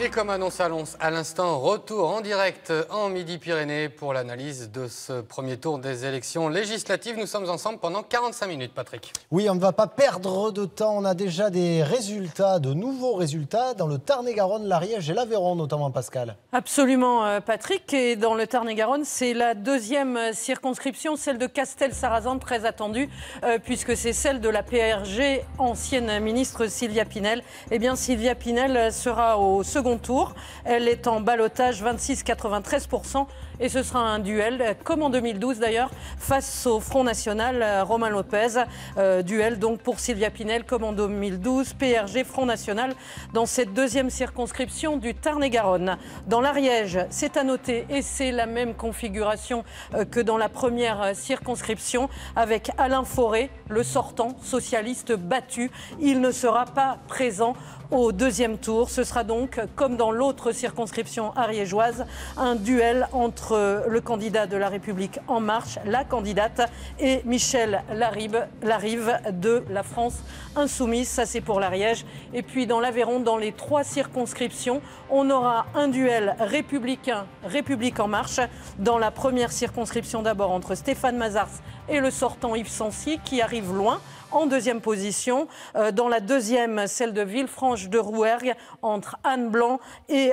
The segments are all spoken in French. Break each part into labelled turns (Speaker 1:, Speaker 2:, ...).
Speaker 1: Et comme annoncé à l'instant, retour en direct en Midi-Pyrénées pour l'analyse de ce premier tour des élections législatives. Nous sommes ensemble pendant 45 minutes, Patrick.
Speaker 2: Oui, on ne va pas perdre de temps. On a déjà des résultats, de nouveaux résultats dans le Tarn-et-Garonne, l'Ariège et l'Aveyron notamment, Pascal.
Speaker 3: Absolument, Patrick. Et dans le Tarn-et-Garonne, c'est la deuxième circonscription, celle de Castel-Sarrazin, très attendue, puisque c'est celle de la PRG, ancienne ministre Sylvia Pinel. Eh bien, Sylvia Pinel sera au second tour. Elle est en ballottage 26,93%. Et ce sera un duel, comme en 2012 d'ailleurs, face au Front National, Romain Lopez. Duel donc pour Sylvia Pinel, comme en 2012, PRG, Front National, dans cette deuxième circonscription du Tarn-et-Garonne. Dans l'Ariège, c'est à noter, et c'est la même configuration que dans la première circonscription, avec Alain Fauré, le sortant socialiste battu. Il ne sera pas présent au deuxième tour. Ce sera donc, comme dans l'autre circonscription ariégeoise, un duel entre le candidat de La République En Marche, la candidate, et Michel Larive de la France Insoumise. Ça, c'est pour l'Ariège. Et puis dans l'Aveyron, dans les trois circonscriptions, on aura un duel République En Marche. Dans la première circonscription, d'abord entre Stéphane Mazars et le sortant Yves Sancy, qui arrive loin en deuxième position. Dans la deuxième, celle de Villefranche-de-Rouergue, entre Anne Blanc et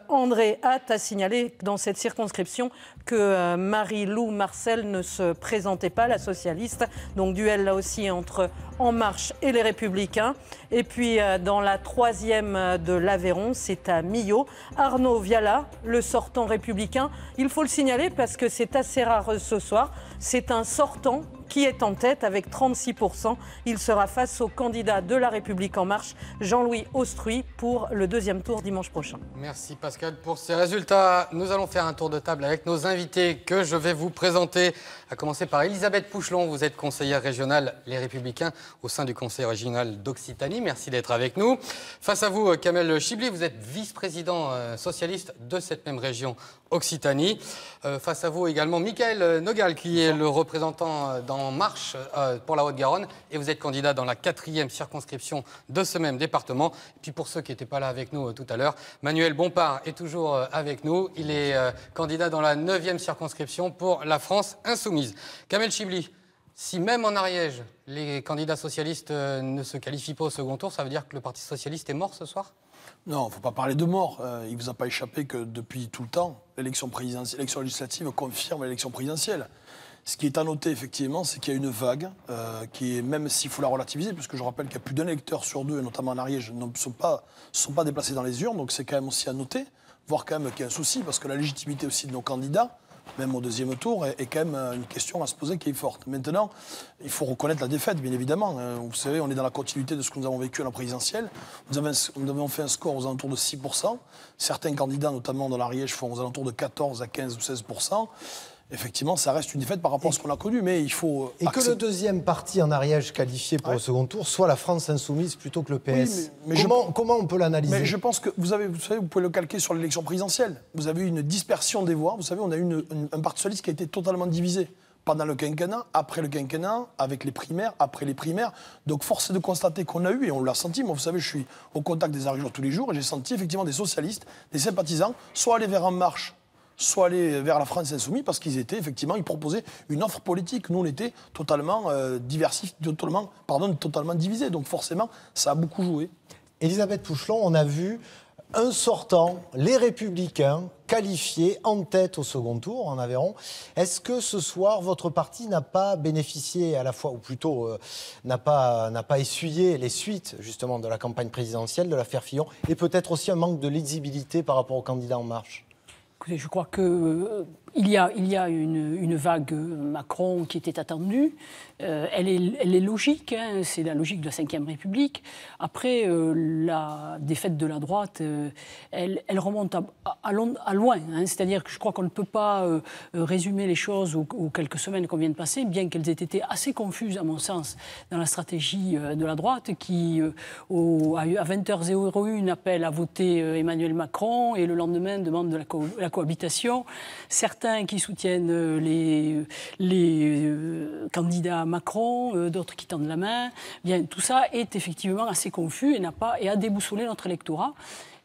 Speaker 3: André Hatt. A signalé dans cette circonscription que Marie-Lou Marcel ne se présentait pas, la socialiste. Donc duel là aussi entre En Marche et les Républicains. Et puis dans la troisième de l'Aveyron, c'est à Millau, Arnaud Viala, le sortant républicain. Il faut le signaler parce que c'est assez rare ce soir. C'est un sortant qui est en tête avec 36%. Il sera face au candidat de La République En Marche, Jean-Louis Austruy, pour le deuxième tour dimanche prochain.
Speaker 1: Merci Pascal pour ces résultats. Nous allons faire un tour de table avec nos invités que je vais vous présenter. À commencer par Elisabeth Pouchelon, vous êtes conseillère régionale Les Républicains au sein du conseil régional d'Occitanie. Merci d'être avec nous. Face à vous, Kamel Chibli, vous êtes vice-président socialiste de cette même région Occitanie. Face à vous également, Michael Nogal, qui est le représentant d'En Marche pour la Haute-Garonne. Et vous êtes candidat dans la 4e circonscription de ce même département. Et puis pour ceux qui n'étaient pas là avec nous tout à l'heure, Manuel Bompard est toujours avec nous. Il est candidat dans la 9e circonscription pour la France Insoumise. Kamel Chibli, si même en Ariège, les candidats socialistes ne se qualifient pas au second tour, ça veut dire que le Parti socialiste est mort ce soir ?
Speaker 4: Non, il ne faut pas parler de mort. Il ne vous a pas échappé que depuis tout le temps, l'élection législative confirme l'élection présidentielle. Ce qui est à noter, effectivement, c'est qu'il y a une vague qui est, même s'il faut la relativiser, puisque je rappelle qu'il y a plus d'un électeur sur deux, notamment en Ariège, ne sont pas déplacés dans les urnes, donc c'est quand même aussi à noter, voire quand même qu'il y a un souci, parce que la légitimité aussi de nos candidats, même au deuxième tour, est quand même une question à se poser qui est forte. Maintenant, il faut reconnaître la défaite, bien évidemment. Vous savez, on est dans la continuité de ce que nous avons vécu à la présidentielle. Nous avons fait un score aux alentours de 6%. Certains candidats, notamment dans l'Ariège, font aux alentours de 14 à 15 ou 16%. Effectivement, ça reste une défaite par rapport à ce qu'on a connu, mais il faut...
Speaker 2: Et que le deuxième parti en Ariège qualifié pour le second tour soit la France Insoumise plutôt que le PS. Oui, comment on peut l'analyser ?
Speaker 4: Mais je pense que, vous savez, vous pouvez le calquer sur l'élection présidentielle. Vous avez eu une dispersion des voix. Vous savez, on a eu un parti socialiste qui a été totalement divisé pendant le quinquennat, après le quinquennat, avec les primaires, après les primaires. Donc force est de constater qu'on a eu, et on l'a senti, moi vous savez, je suis au contact des Ariégeois tous les jours, et j'ai senti effectivement des socialistes, des sympathisants, soit aller vers En Marche, soit aller vers la France Insoumise, parce qu'ils étaient, effectivement, ils proposaient une offre politique. Nous, on était totalement totalement divisés. Donc forcément, ça a beaucoup joué.
Speaker 2: Elisabeth Pouchelon, on a vu un sortant, les Républicains, qualifiés en tête au second tour en Aveyron. Est-ce que ce soir, votre parti n'a pas bénéficié à la fois, ou plutôt n'a pas essuyé les suites justement de la campagne présidentielle, de l'affaire Fillon, et peut-être aussi un manque de lisibilité par rapport aux candidats En Marche ?
Speaker 5: Écoutez, je crois qu'il y a une vague Macron qui était attendue. Elle est logique, hein, c'est la logique de la Ve République. Après, la défaite de la droite, elle remonte à loin. Hein, c'est-à-dire que je crois qu'on ne peut pas résumer les choses aux quelques semaines qu'on vient de passer, bien qu'elles aient été assez confuses, à mon sens, dans la stratégie de la droite, qui, à 20h01, appelle à voter Emmanuel Macron et le lendemain demande de la cohabitation. Certains certains qui soutiennent les candidats Macron, d'autres qui tendent la main. Bien, tout ça est effectivement assez confus et a déboussolé notre électorat.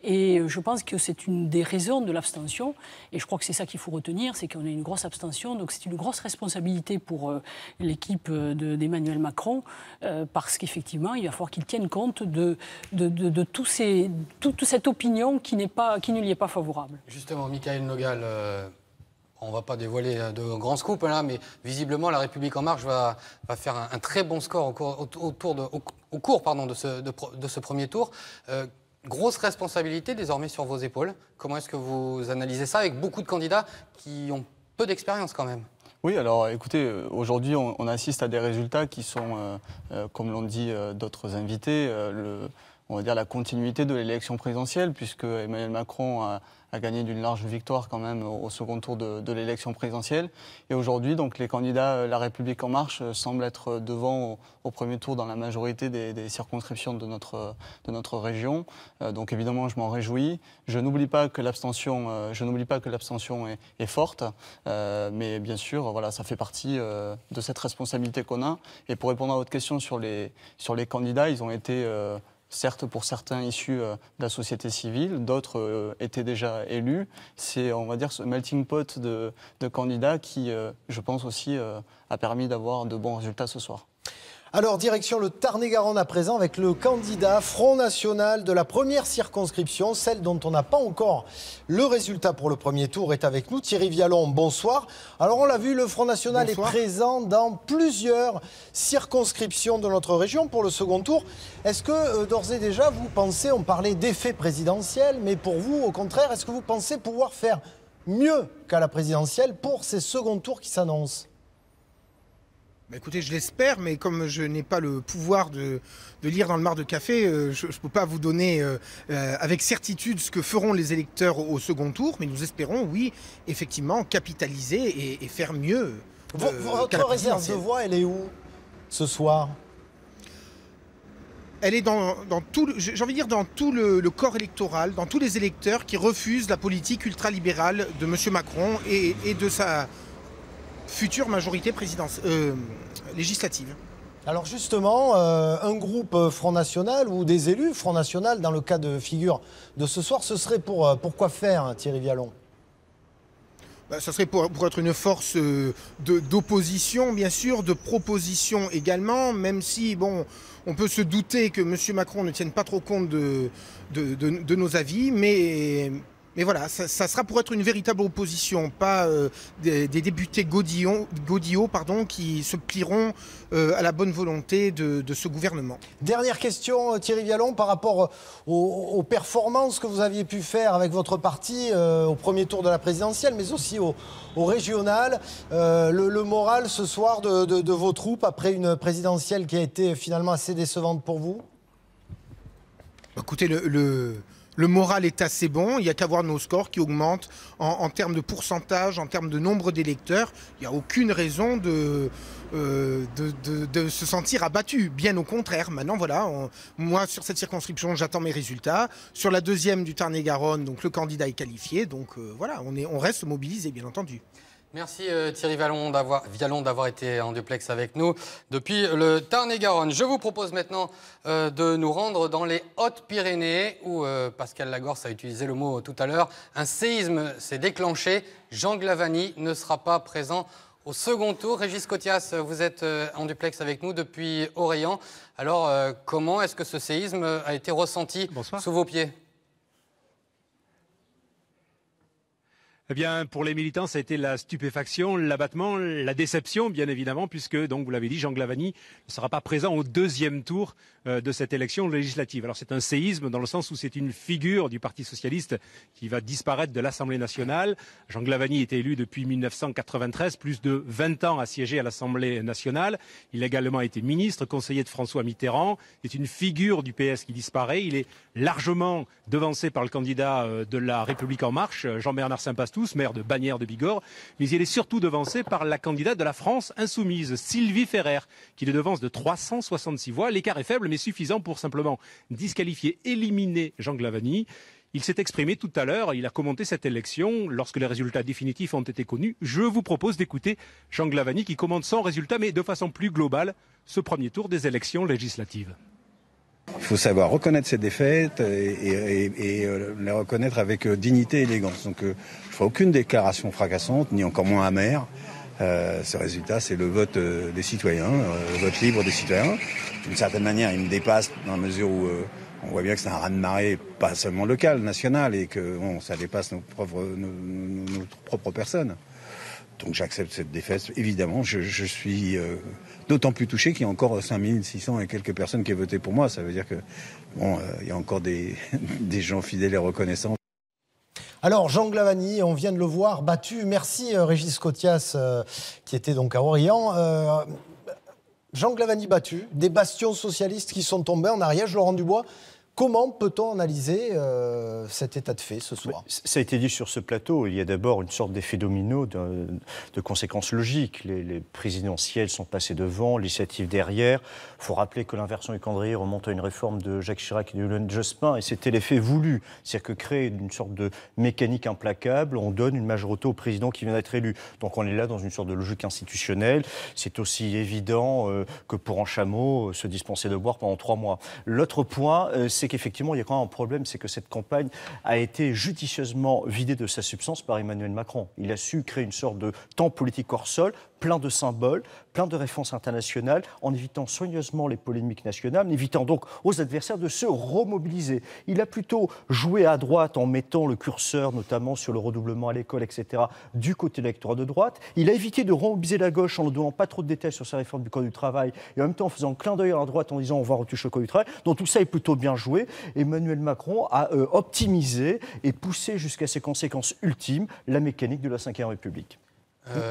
Speaker 5: Et je pense que c'est une des raisons de l'abstention. Et je crois que c'est ça qu'il faut retenir, c'est qu'on a une grosse abstention. Donc c'est une grosse responsabilité pour l'équipe d'Emmanuel Macron, parce qu'effectivement, il va falloir qu'il tienne compte de toute cette opinion qui ne lui est pas favorable.
Speaker 1: Justement, Michaël Nogal, on ne va pas dévoiler de grands scoops là, mais visiblement, La République En Marche va faire un très bon score au cours de ce premier tour. Grosse responsabilité désormais sur vos épaules. Comment est-ce que vous analysez ça avec beaucoup de candidats qui ont peu d'expérience quand même?
Speaker 6: Oui, alors écoutez, aujourd'hui on assiste à des résultats qui sont, comme l'ont dit d'autres invités, on va dire la continuité de l'élection présidentielle, puisque Emmanuel Macron a gagné d'une large victoire quand même au second tour de l'élection présidentielle. Et aujourd'hui, donc les candidats La République En Marche semblent être devant au premier tour dans la majorité des circonscriptions de notre région. Donc évidemment, je m'en réjouis. Je n'oublie pas que l'abstention est forte, mais bien sûr, voilà, ça fait partie de cette responsabilité qu'on a. Et pour répondre à votre question sur les candidats, ils ont été certes, pour certains issus de la société civile, d'autres étaient déjà élus. C'est, on va dire, ce melting pot de candidats qui, je pense aussi, a permis d'avoir de bons résultats ce soir.
Speaker 2: Alors, direction le Tarn-et-Garonne à présent avec le candidat Front National de la première circonscription, celle dont on n'a pas encore le résultat pour le premier tour, est avec nous. Thierry Vialon, bonsoir. Alors, on l'a vu, le Front National Bonsoir. Est présent dans plusieurs circonscriptions de notre région pour le second tour. Est-ce que, d'ores et déjà, vous pensez, on parlait d'effet présidentiel, mais pour vous, au contraire, est-ce que vous pensez pouvoir faire mieux qu'à la présidentielle pour ces seconds tours qui s'annoncent ?
Speaker 7: Bah écoutez, je l'espère, mais comme je n'ai pas le pouvoir de lire dans le mar de café, je ne peux pas vous donner avec certitude ce que feront les électeurs au second tour, mais nous espérons, oui, effectivement, capitaliser et faire mieux.
Speaker 2: Votre réserve de voix, elle est où ce soir ?
Speaker 7: Elle est dans tout, j'ai envie de dire, dans tout le corps électoral, dans tous les électeurs qui refusent la politique ultralibérale de M. Macron et de sa future majorité législative.
Speaker 2: Alors justement, un groupe Front National ou des élus Front National, dans le cas de figure de ce soir, ce serait pour quoi faire, Thierry Vialon ?
Speaker 7: Ça serait pour être une force d'opposition, bien sûr, de proposition également, même si, bon, on peut se douter que M. Macron ne tienne pas trop compte de nos avis, mais voilà, ça sera pour être une véritable opposition, pas des députés godillots qui se plieront à la bonne volonté de ce gouvernement.
Speaker 2: Dernière question, Thierry Vialon, par rapport aux performances que vous aviez pu faire avec votre parti au premier tour de la présidentielle, mais aussi au régional. Le moral ce soir de vos troupes après une présidentielle qui a été finalement assez décevante pour vous ?
Speaker 7: Écoutez, le moral est assez bon, il n'y a qu'à voir nos scores qui augmentent en termes de pourcentage, en termes de nombre d'électeurs. Il n'y a aucune raison de se sentir abattu, bien au contraire. Maintenant, voilà, moi, sur cette circonscription, j'attends mes résultats. Sur la deuxième du Tarn-et-Garonne, donc le candidat est qualifié. Donc voilà, on reste mobilisé, bien entendu.
Speaker 1: Merci Thierry Vialon d'avoir été en duplex avec nous depuis le Tarn-et-Garonne. Je vous propose maintenant de nous rendre dans les Hautes-Pyrénées où Pascal Lagorce a utilisé le mot tout à l'heure. Un séisme s'est déclenché. Jean Glavany ne sera pas présent au second tour. Régis Cotias, vous êtes en duplex avec nous depuis Orléans. Alors comment est-ce que ce séisme a été ressenti sous vos pieds ?
Speaker 8: Eh bien, pour les militants, ça a été la stupéfaction, l'abattement, la déception, bien évidemment, puisque, donc, vous l'avez dit, Jean Glavany ne sera pas présent au deuxième tour de cette élection législative. Alors, c'est un séisme dans le sens où c'est une figure du Parti socialiste qui va disparaître de l'Assemblée nationale. Jean Glavany était élu depuis 1993, plus de 20 ans à siéger à l'Assemblée nationale. Il a également été ministre, conseiller de François Mitterrand. C'est une figure du PS qui disparaît. Il est largement devancé par le candidat de La République En Marche, Jean-Bernard Saint-Pastou, maire de Bagnères de Bigorre, mais il est surtout devancé par la candidate de la France Insoumise, Sylvie Ferrer, qui le devance de 366 voix. L'écart est faible, mais suffisant pour simplement disqualifier, éliminer Jean Glavany. Il s'est exprimé tout à l'heure, il a commenté cette élection lorsque les résultats définitifs ont été connus. Je vous propose d'écouter Jean Glavany qui commente sans résultat, mais de façon plus globale, ce premier tour des élections législatives.
Speaker 9: Il faut savoir reconnaître ses défaites et les reconnaître avec dignité et élégance. Donc je ne ferai aucune déclaration fracassante, ni encore moins amère. Ce résultat, c'est le vote des citoyens, le vote libre des citoyens. D'une certaine manière, il me dépasse dans la mesure où on voit bien que c'est un raz-de-marée, pas seulement local, national, et que bon, ça dépasse notre propre personne. Donc j'accepte cette défaite. Évidemment, je suis d'autant plus touché qu'il y a encore 5600 et quelques personnes qui ont voté pour moi. Ça veut dire que bon, il y a encore des gens fidèles et reconnaissants.
Speaker 2: Alors, Jean Glavany, on vient de le voir battu. Merci Régis Cotias, qui était donc à Orient. Jean Glavany battu, des bastions socialistes qui sont tombés en Ariège. Laurent Dubois, comment peut-on analyser cet état de fait ce soir ?
Speaker 10: Ça a été dit sur ce plateau, il y a d'abord une sorte d'effet domino de conséquences logiques. Les présidentielles sont passées devant, législatives derrière. Il faut rappeler que l'inversion du calendrier remonte à une réforme de Jacques Chirac et de Lionel Jospin, et c'était l'effet voulu. C'est-à-dire que créer une sorte de mécanique implacable, on donne une majorité au président qui vient d'être élu. Donc on est là dans une sorte de logique institutionnelle. C'est aussi évident que pour un chameau, se dispenser de boire pendant 3 mois. L'autre point, c'est qu'effectivement, il y a quand même un problème, c'est que cette campagne a été judicieusement vidée de sa substance par Emmanuel Macron. Il a su créer une sorte de temps politique hors sol, plein de symboles, plein de références internationales, en évitant soigneusement les polémiques nationales, en évitant donc aux adversaires de se remobiliser. Il a plutôt joué à droite en mettant le curseur, notamment sur le redoublement à l'école, etc., du côté de l'électorat de droite. Il a évité de remobiliser la gauche en ne donnant pas trop de détails sur sa réforme du Code du travail, et en même temps en faisant clin d'œil à la droite en disant on va retoucher le Code du travail. Donc tout ça est plutôt bien joué. Emmanuel Macron a optimisé et poussé jusqu'à ses conséquences ultimes la mécanique de la Ve République.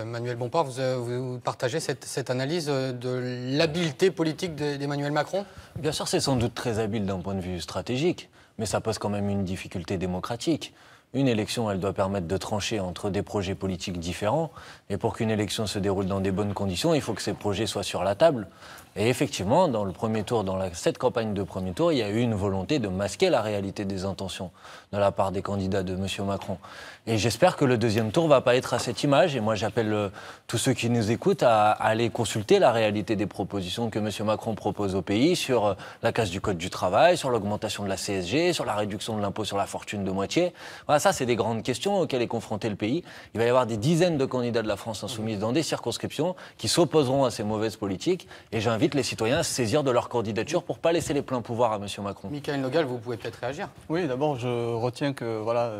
Speaker 1: Manuel Bompard, vous partagez cette analyse de l'habileté politique d'Emmanuel Macron ?
Speaker 11: Bien sûr, c'est sans doute très habile d'un point de vue stratégique, mais ça pose quand même une difficulté démocratique. Une élection, elle doit permettre de trancher entre des projets politiques différents. Et pour qu'une élection se déroule dans des bonnes conditions, il faut que ces projets soient sur la table. Et effectivement, dans le premier tour, cette campagne de premier tour, il y a eu une volonté de masquer la réalité des intentions de la part des candidats de M. Macron. Et j'espère que le deuxième tour ne va pas être à cette image. Et moi, j'appelle tous ceux qui nous écoutent à aller consulter la réalité des propositions que M. Macron propose au pays sur la casse du Code du travail, sur l'augmentation de la CSG, sur la réduction de l'impôt sur la fortune de moitié. Voilà, ça, c'est des grandes questions auxquelles est confronté le pays. Il va y avoir des dizaines de candidats de la France insoumise dans des circonscriptions qui s'opposeront à ces mauvaises politiques. Et j'invite les citoyens à se saisir de leur candidature pour ne pas laisser les pleins pouvoirs à M. Macron.
Speaker 1: Michael Nogal, vous pouvez peut-être réagir.
Speaker 6: Oui, d'abord, je retiens que voilà,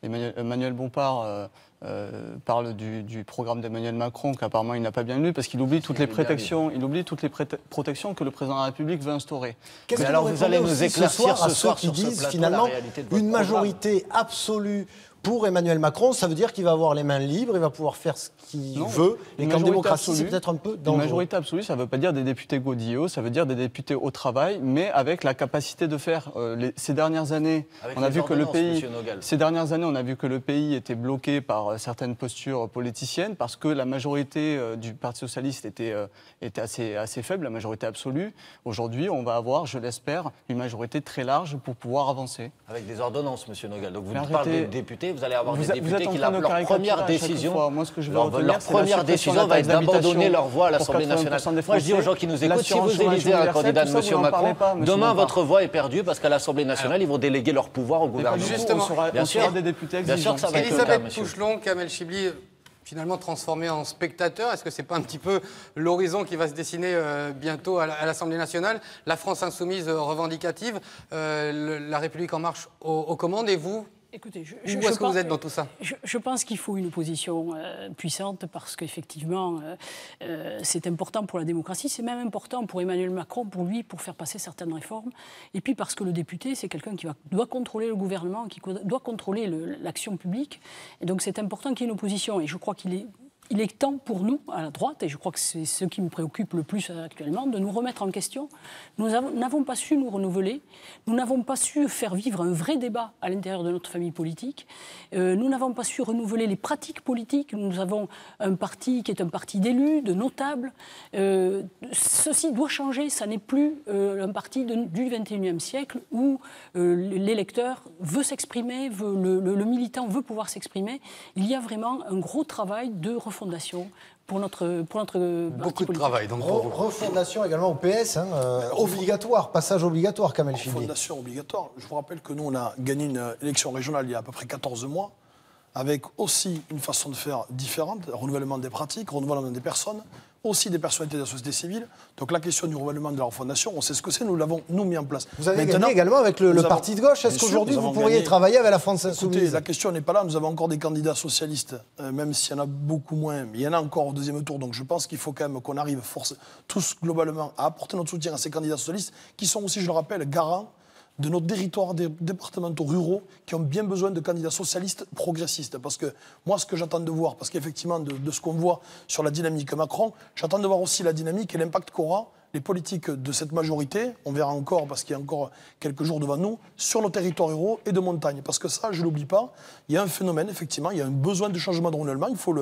Speaker 6: Emmanuel Bompard parle du programme d'Emmanuel Macron, qu'apparemment il n'a pas bien lu, parce qu'il oublie toutes les protections que le président de la République veut instaurer.
Speaker 2: Qu'est-ce que alors vous allez nous éclaircir ce soir qui disent finalement une majorité absolue pour Emmanuel Macron, ça veut dire qu'il va avoir les mains libres, il va pouvoir faire ce qu'il veut, et qu'en démocratie, c'est peut-être un peu dangereux.
Speaker 6: Une majorité absolue, ça ne veut pas dire des députés godillots, ça veut dire des députés au travail, mais avec la capacité de faire. Ces dernières années, on a vu que le pays était bloqué par certaines postures politiciennes, parce que la majorité du Parti socialiste était assez faible, la majorité absolue. Aujourd'hui, on va avoir, je l'espère, une majorité très large pour pouvoir avancer.
Speaker 11: Avec des ordonnances, M. Nogal. Donc vous parlez des députés, vous allez avoir des députés qui, leur première décision,
Speaker 6: moi, ce que je veux
Speaker 11: leur première décision va être d'abandonner leur voix à l'Assemblée nationale. Moi, je dis aux gens qui nous écoutent, si vous élisez un candidat de M. Macron, demain, votre voix est perdue parce qu'à l'Assemblée nationale, ils vont déléguer leur pouvoir au gouvernement.
Speaker 1: Justement,
Speaker 6: bien sûr, des députés
Speaker 11: bien sûr que ça va être le cas,
Speaker 1: Elisabeth Pouchelon, Kamel Chibli, finalement transformé en spectateur. Est-ce que ce n'est pas un petit peu l'horizon qui va se dessiner bientôt à l'Assemblée nationale ? La France insoumise revendicative, la République en marche aux commandes, et vous ?
Speaker 5: Écoutez,
Speaker 1: où est-ce que vous êtes dans tout ça ?
Speaker 5: Je pense qu'il faut une opposition puissante parce qu'effectivement, c'est important pour la démocratie. C'est même important pour Emmanuel Macron, pour lui, pour faire passer certaines réformes. Et puis parce que le député, c'est quelqu'un qui doit contrôler le gouvernement, qui doit contrôler l'action publique. Et donc c'est important qu'il y ait une opposition. Et je crois qu'il est il est temps pour nous, à la droite, et je crois que c'est ce qui me préoccupe le plus actuellement, de nous remettre en question. Nous n'avons pas su nous renouveler, nous n'avons pas su faire vivre un vrai débat à l'intérieur de notre famille politique, nous n'avons pas su renouveler les pratiques politiques. Nous avons un parti qui est un parti d'élus, de notables. Ceci doit changer, ça n'est plus un parti du XXIe siècle où l'électeur veut s'exprimer, le militant veut pouvoir s'exprimer. Il y a vraiment un gros travail de refondation pour notre
Speaker 1: beaucoup de travail. Donc
Speaker 2: refondation également au PS, obligatoire, passage obligatoire, Kamel Chidli.
Speaker 4: Refondation obligatoire. Je vous rappelle que nous, on a gagné une élection régionale il y a à peu près 14 mois, avec aussi une façon de faire différente, renouvellement des pratiques, renouvellement des personnes, aussi des personnalités de la société civile. Donc la question du renouvellement de la refondation, on sait ce que c'est, nous l'avons mis en place.
Speaker 2: Vous avez gagné également avec le parti de gauche. Est-ce qu'aujourd'hui vous pourriez travailler avec la France Insoumise ?
Speaker 4: Écoutez, la question n'est pas là, nous avons encore des candidats socialistes, même s'il y en a beaucoup moins, mais il y en a encore au deuxième tour, donc je pense qu'il faut quand même qu'on arrive tous globalement à apporter notre soutien à ces candidats socialistes, qui sont aussi, je le rappelle, garants de nos territoires départementaux ruraux qui ont bien besoin de candidats socialistes progressistes. Parce que moi, ce que j'attends de voir, parce qu'effectivement, de ce qu'on voit sur la dynamique Macron, j'attends de voir aussi la dynamique et l'impact qu'aura les politiques de cette majorité, on verra encore, parce qu'il y a encore quelques jours devant nous, sur nos territoires ruraux et de montagne. Parce que ça, je ne l'oublie pas, il y a un phénomène, effectivement, il y a un besoin de changement de renouvellement, il faut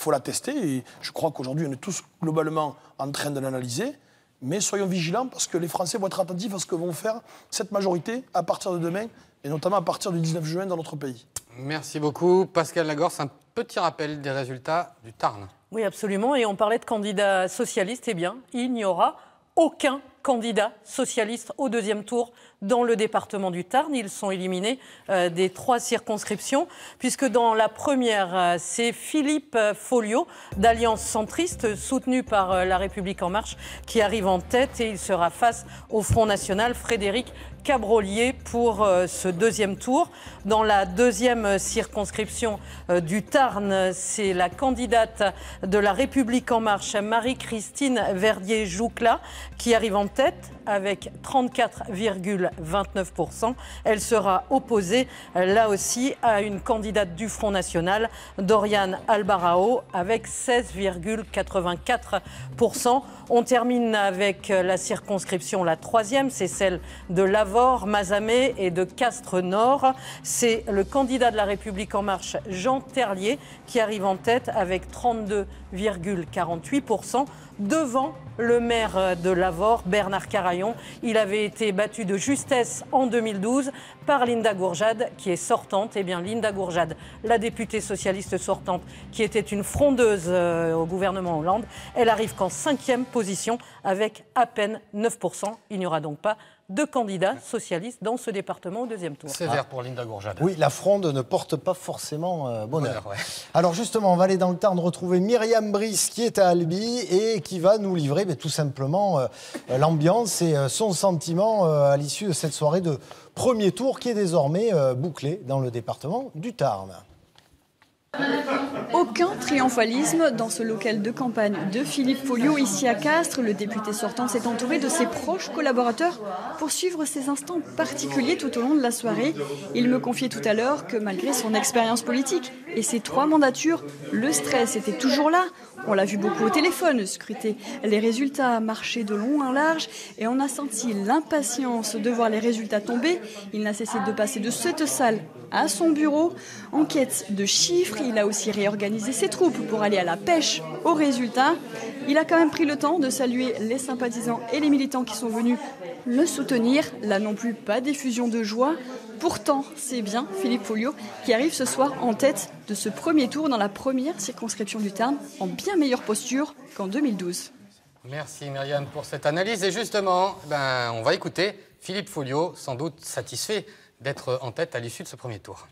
Speaker 4: l'attester, et je crois qu'aujourd'hui, on est tous globalement en train de l'analyser. Mais soyons vigilants parce que les Français vont être attentifs à ce que vont faire cette majorité à partir de demain et notamment à partir du 19 juin dans notre pays.
Speaker 1: Merci beaucoup. Pascal Lagorce, un petit rappel des résultats du Tarn.
Speaker 3: Oui, absolument. Et on parlait de candidats socialistes. Eh bien, il n'y aura aucun candidat socialiste au deuxième tour dans le département du Tarn. Ils sont éliminés des 3 circonscriptions, puisque dans la première, c'est Philippe Folliot d'Alliance centriste, soutenu par La République En Marche, qui arrive en tête, et il sera face au Front National, Frédéric Cabrolier, pour ce deuxième tour. Dans la deuxième circonscription du Tarn, c'est la candidate de La République En Marche, Marie-Christine Verdier-Joucla, qui arrive en tête avec 34,29%. Elle sera opposée, là aussi, à une candidate du Front National, Doriane Albarao, avec 16,84%. On termine avec la circonscription, la 3e, c'est celle de Lavore, Mazamet et de Castres-Nord. C'est le candidat de La République En Marche, Jean Terlier, qui arrive en tête avec 32,48%, devant le maire de Lavore, Bernard Carayon. Il avait été battu de justesse en 2012 par Linda Gourjade, qui est sortante. Eh bien, Linda Gourjade, la députée socialiste sortante, qui était une frondeuse au gouvernement Hollande, elle arrive qu'en 5e position avec à peine 9%. Il n'y aura donc pas de candidats socialistes dans ce département au deuxième tour.
Speaker 1: Sévère pour Linda Gourjade.
Speaker 2: Oui, la fronde ne porte pas forcément bonheur.
Speaker 1: Ouais.
Speaker 2: Alors justement, on va aller dans le Tarn retrouver Myriam Brice, qui est à Albi et qui va nous livrer tout simplement l'ambiance et son sentiment à l'issue de cette soirée de premier tour qui est désormais bouclée dans le département du Tarn.
Speaker 12: Aucun triomphalisme dans ce local de campagne de Philippe Folliot. Ici à Castres, le député sortant s'est entouré de ses proches collaborateurs pour suivre ces instants particuliers tout au long de la soirée. Il me confiait tout à l'heure que malgré son expérience politique et ses 3 mandatures, le stress était toujours là. On l'a vu beaucoup au téléphone, scruter les résultats, marcher de long en large, et on a senti l'impatience de voir les résultats tomber. Il n'a cessé de passer de cette salle à son bureau, en quête de chiffres. Il a aussi réorganisé ses troupes pour aller à la pêche aux résultats. Il a quand même pris le temps de saluer les sympathisants et les militants qui sont venus le soutenir. Là non plus, pas d'effusion de joie. Pourtant, c'est bien Philippe Folliot qui arrive ce soir en tête de ce premier tour dans la première circonscription du Tarn, en bien meilleure posture qu'en 2012.
Speaker 1: Merci Myriam pour cette analyse. Et justement, on va écouter Philippe Folliot, sans doute satisfait d'être en tête à l'issue de ce premier tour.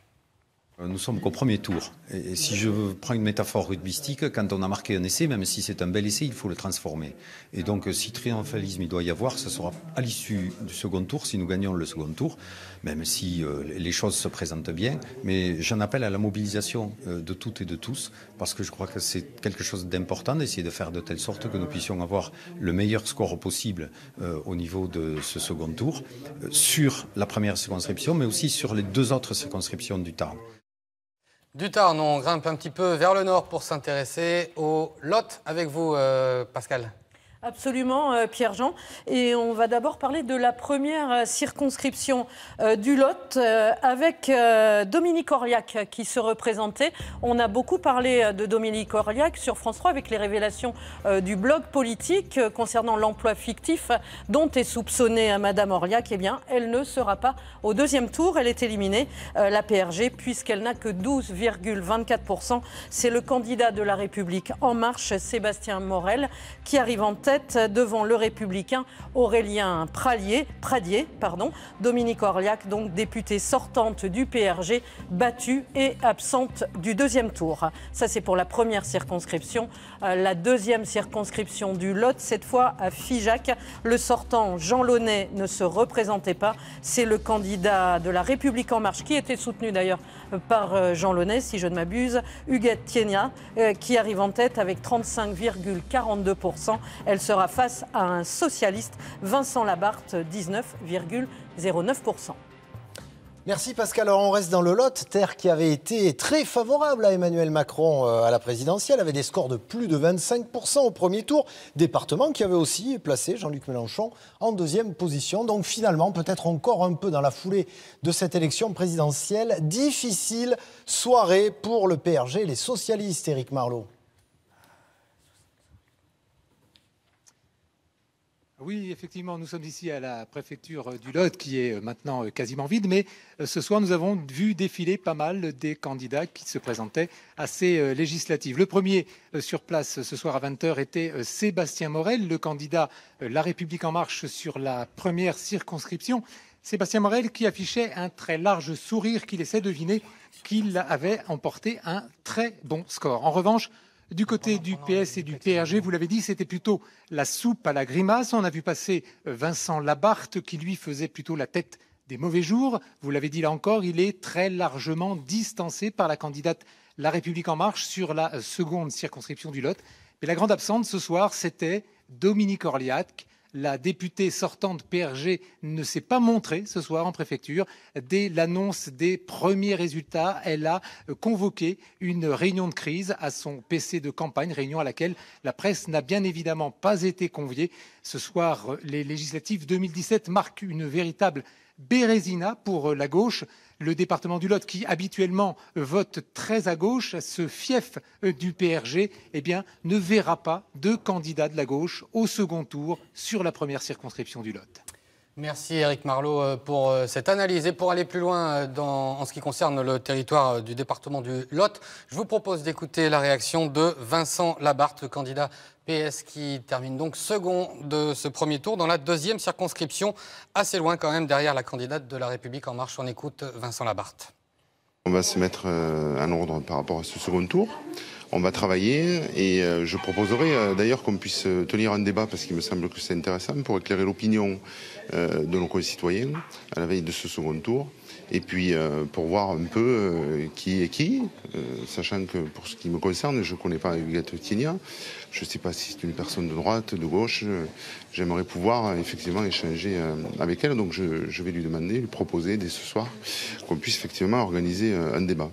Speaker 13: Nous sommes qu'au premier tour. Et si je prends une métaphore rugbystique, quand on a marqué un essai, même si c'est un bel essai, il faut le transformer. Et donc, si triomphalisme il doit y avoir, ce sera à l'issue du second tour, si nous gagnons le second tour, même si les choses se présentent bien. Mais j'en appelle à la mobilisation de toutes et de tous, parce que je crois que c'est quelque chose d'important d'essayer de faire de telle sorte que nous puissions avoir le meilleur score possible au niveau de ce second tour, sur la première circonscription, mais aussi sur les 2 autres circonscriptions du Tarn.
Speaker 1: Du Tarn, on grimpe un petit peu vers le nord pour s'intéresser au Lot avec vous, Pascal.
Speaker 3: Absolument, Pierre-Jean. Et on va d'abord parler de la première circonscription du Lot avec Dominique Orliac qui se représentait. On a beaucoup parlé de Dominique Orliac sur France 3 avec les révélations du blog politique concernant l'emploi fictif dont est soupçonnée Madame Orliac. Eh bien, elle ne sera pas au deuxième tour. Elle est éliminée, la PRG, puisqu'elle n'a que 12,24%. C'est le candidat de La République En Marche, Sébastien Morel, qui arrive en tête devant le républicain Aurélien Pradier. Dominique Orliac, donc députée sortante du PRG, battue et absente du deuxième tour. Ça, c'est pour la première circonscription. La deuxième circonscription du Lot, cette fois à Figeac. Le sortant Jean Launay ne se représentait pas. C'est le candidat de La République En Marche, qui était soutenu d'ailleurs par Jean Launay, si je ne m'abuse, Huguette Thiénia, qui arrive en tête avec 35,42%. Elle sera face à un socialiste, Vincent Labarthe, 19,09%.
Speaker 2: Merci Pascal. Alors on reste dans le Lot, terre qui avait été très favorable à Emmanuel Macron à la présidentielle, avec des scores de plus de 25% au premier tour. Département qui avait aussi placé Jean-Luc Mélenchon en deuxième position. Donc finalement, peut-être encore un peu dans la foulée de cette élection présidentielle, difficile soirée pour le PRG et les socialistes, Éric Marlot.
Speaker 14: Oui, effectivement, nous sommes ici à la préfecture du Lot qui est maintenant quasiment vide, mais ce soir nous avons vu défiler pas mal des candidats qui se présentaient à ces législatives. Le premier sur place ce soir à 20h était Sébastien Morel, le candidat La République En Marche sur la première circonscription. Sébastien Morel qui affichait un très large sourire qui laissait deviner qu'il avait emporté un très bon score. En revanche, du côté du PS et du PRG, vous l'avez dit, c'était plutôt la soupe à la grimace. On a vu passer Vincent Labarthe qui, lui, faisait plutôt la tête des mauvais jours. Vous l'avez dit là encore, il est très largement distancé par la candidate La République En Marche sur la seconde circonscription du Lot. Mais la grande absente ce soir, c'était Dominique Orliac. La députée sortante PRG ne s'est pas montrée ce soir en préfecture. Dès l'annonce des premiers résultats, elle a convoqué une réunion de crise à son PC de campagne, réunion à laquelle la presse n'a bien évidemment pas été conviée. Ce soir, les législatives 2017 marquent une véritable bérésina pour la gauche. Le département du Lot, qui habituellement vote très à gauche, ce fief du PRG, eh bien, ne verra pas de candidat de la gauche au second tour sur la première circonscription du Lot.
Speaker 1: Merci Éric Marlot pour cette analyse. Et pour aller plus loin en ce qui concerne le territoire du département du Lot, je vous propose d'écouter la réaction de Vincent Labarthe, le candidat PS qui termine donc second de ce premier tour dans la deuxième circonscription, assez loin quand même derrière la candidate de La République En Marche. On écoute Vincent Labarthe.
Speaker 15: On va se mettre en ordre par rapport à ce second tour. On va travailler et je proposerai d'ailleurs qu'on puisse tenir un débat parce qu'il me semble que c'est intéressant pour éclairer l'opinion de nos concitoyens à la veille de ce second tour. Et puis pour voir un peu qui est qui, sachant que pour ce qui me concerne, je ne connais pas Huguette Thiénia. Je ne sais pas si c'est une personne de droite, de gauche. J'aimerais pouvoir effectivement échanger avec elle. Donc je vais lui demander, lui proposer dès ce soir qu'on puisse effectivement organiser un débat.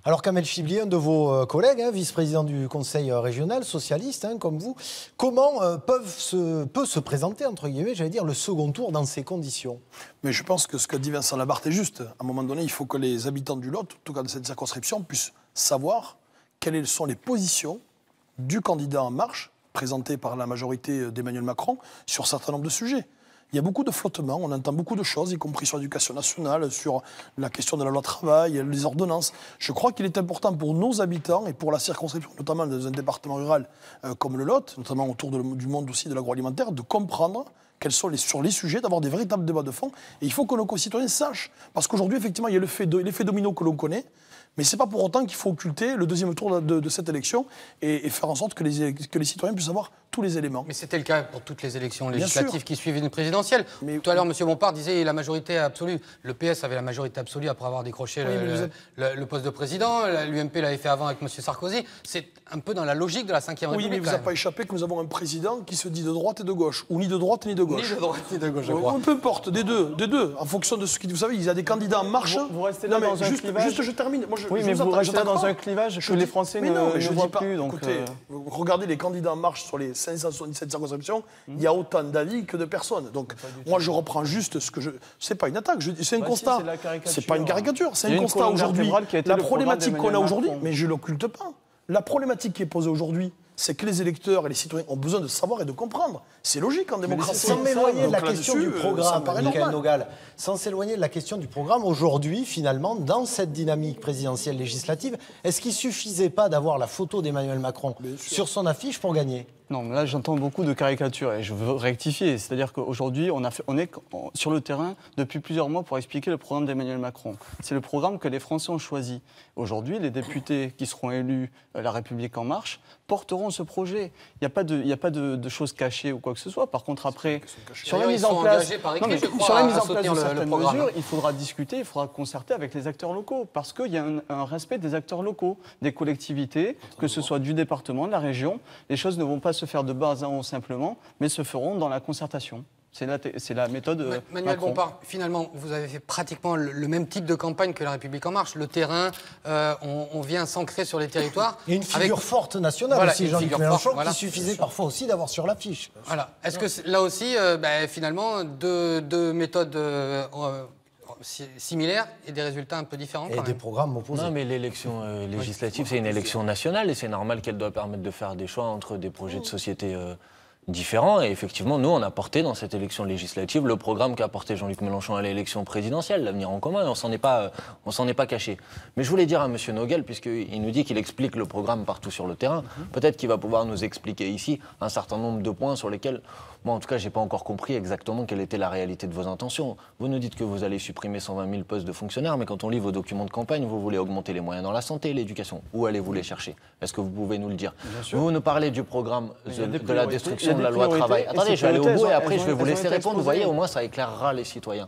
Speaker 2: Alors Kamel Chibli, un de vos collègues, vice-président du conseil régional, socialiste, comme vous, comment peut se présenter, entre guillemets, j'allais dire, le second tour dans ces conditions?
Speaker 4: Mais je pense que ce qu'a dit Vincent Labarthe est juste. À un moment donné, il faut que les habitants du Lot, en tout cas de cette circonscription, puissent savoir quelles sont les positions du candidat En Marche, présenté par la majorité d'Emmanuel Macron, sur un certain nombre de sujets. Il y a beaucoup de flottements, on entend beaucoup de choses, y compris sur l'éducation nationale, sur la question de la loi travail, les ordonnances. Je crois qu'il est important pour nos habitants et pour la circonscription, notamment dans un département rural comme le Lot, notamment autour du monde aussi de l'agroalimentaire, de comprendre quels sont sur les sujets, d'avoir des véritables débats de fond. Et il faut que nos concitoyens sachent. Parce qu'aujourd'hui, effectivement, il y a l'effet domino que l'on connaît. Mais ce n'est pas pour autant qu'il faut occulter le deuxième tour de cette élection et faire en sorte que les citoyens puissent avoir tous tous les éléments.
Speaker 1: Mais c'était le cas pour toutes les élections législatives qui suivent une présidentielle. Tout à l'heure, M. Bompard disait la majorité absolue. Le PS avait la majorité absolue après avoir décroché le poste de président. L'UMP l'avait fait avant avec M. Sarkozy. C'est un peu dans la logique de la 5e République.
Speaker 4: Oui, mais il ne vous a pas échappé que nous avons un président qui se dit de droite et de gauche, ou ni de droite ni de gauche.
Speaker 1: Ni de droite ni de gauche, je crois.
Speaker 4: Peu importe, des deux, en fonction de ce qui... Vous savez, il y a des candidats en marche.
Speaker 6: Vous restez là dans un clivage.
Speaker 4: Juste, je termine. Moi,
Speaker 6: oui, mais vous restez là dans un clivage que les Français ne voient plus. Donc,
Speaker 4: écoutez, regardez les candidats en marche sur les 577 circonscriptions, il y a autant d'avis que de personnes. Donc, moi, je reprends juste ce que je... C'est pas une attaque, c'est un constat. C'est pas une caricature, c'est un constat aujourd'hui. La problématique qu'on a aujourd'hui, mais je ne l'occulte pas. La problématique qui est posée aujourd'hui, c'est que les électeurs et les citoyens ont besoin de savoir et de comprendre. C'est logique en démocratie.
Speaker 2: Sans m'éloigner de la question du programme, Michaël Nogal, sans s'éloigner de la question du programme, aujourd'hui, finalement, dans cette dynamique présidentielle législative, est-ce qu'il ne suffisait pas d'avoir la photo d'Emmanuel Macron sur son affiche pour gagner ?
Speaker 6: Non, mais là j'entends beaucoup de caricatures et je veux rectifier. C'est-à-dire qu'aujourd'hui, on est sur le terrain depuis plusieurs mois pour expliquer le programme d'Emmanuel Macron. C'est le programme que les Français ont choisi. Aujourd'hui, les députés qui seront élus La République En Marche porteront ce projet. Il n'y a pas de choses cachées ou quoi que ce soit. Par contre, après, sur la mise en place de certaines mesures, il faudra discuter, il faudra concerter avec les acteurs locaux parce qu'il y a un respect des acteurs locaux, des collectivités, que ce soit du département, de la région. Les choses ne vont pas se faire de bas en haut simplement, mais se feront dans la concertation. C'est la méthode
Speaker 1: Manuel
Speaker 6: Macron.
Speaker 1: Bompard, finalement, vous avez fait pratiquement le même type de campagne que La République En Marche. Le terrain, on vient s'ancrer sur les territoires.
Speaker 2: Et une figure forte nationale aussi, Jean-Luc Mélenchon, qui suffisait parfois aussi d'avoir sur l'affiche.
Speaker 1: Voilà. Est-ce que là aussi, finalement, deux méthodes similaires et des résultats un peu différents
Speaker 2: et des programmes opposés.
Speaker 11: Non, mais l'élection législative, c'est une élection nationale et c'est normal qu'elle doit permettre de faire des choix entre des projets de société différents. Et effectivement, nous, on a porté dans cette élection législative le programme qu'a porté Jean-Luc Mélenchon à l'élection présidentielle, l'avenir en commun, et on s'en est pas caché. Mais je voulais dire à M. Noguel, puisqu'il nous dit qu'il explique le programme partout sur le terrain, peut-être qu'il va pouvoir nous expliquer ici un certain nombre de points sur lesquels, moi en tout cas, je n'ai pas encore compris exactement quelle était la réalité de vos intentions. Vous nous dites que vous allez supprimer 120 000 postes de fonctionnaires, mais quand on lit vos documents de campagne, vous voulez augmenter les moyens dans la santé et l'éducation. Où allez-vous les chercher? Est-ce que vous pouvez nous le dire? Vous nous parlez du programme de la destruction de la loi travail. Attendez, je vais aller au bout et après je vais vous laisser répondre. Vous voyez, au moins ça éclairera les citoyens.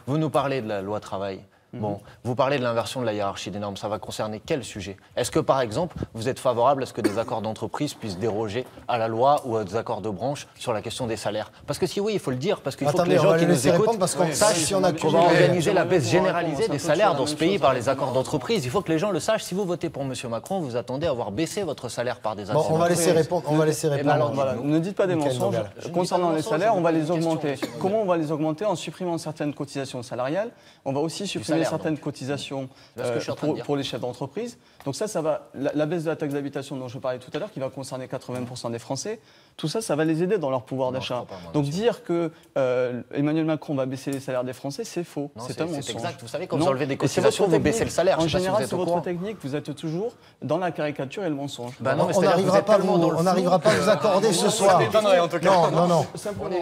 Speaker 11: Vous nous parlez de la loi travail. Bon, vous parlez de l'inversion de la hiérarchie des normes, ça va concerner quel sujet? Est-ce que, par exemple, vous êtes favorable à ce que des accords d'entreprise puissent déroger à la loi ou à des accords de branche sur la question des salaires? Parce que si oui, il faut le dire, parce qu'il faut que les gens qui nous écoutent sachent comment organiser la baisse généralisée des salaires dans ce pays par les accords d'entreprise. Il faut que les gens le sachent. Si vous votez pour M. Macron, vous attendez à avoir baissé votre salaire par des accords.
Speaker 2: On va laisser répondre.
Speaker 6: Ne dites pas des mensonges. Concernant les salaires, on va les augmenter. Comment on va les augmenter? En supprimant certaines cotisations salariales. On va aussi supprimer certaines cotisations pour les chefs d'entreprise. Donc ça va... La baisse de la taxe d'habitation dont je parlais tout à l'heure, qui va concerner 80% des Français, tout ça, ça va les aider dans leur pouvoir d'achat. Donc dire que Emmanuel Macron va baisser les salaires des Français, c'est faux. C'est un mensonge.
Speaker 11: C'est exact. Vous savez, quand vous enlevez des cotisations, vous baissez le salaire.
Speaker 6: En général, c'est votre technique. Vous êtes toujours dans la caricature et le mensonge.
Speaker 2: On n'arrivera pas à vous accorder ce soir. Non.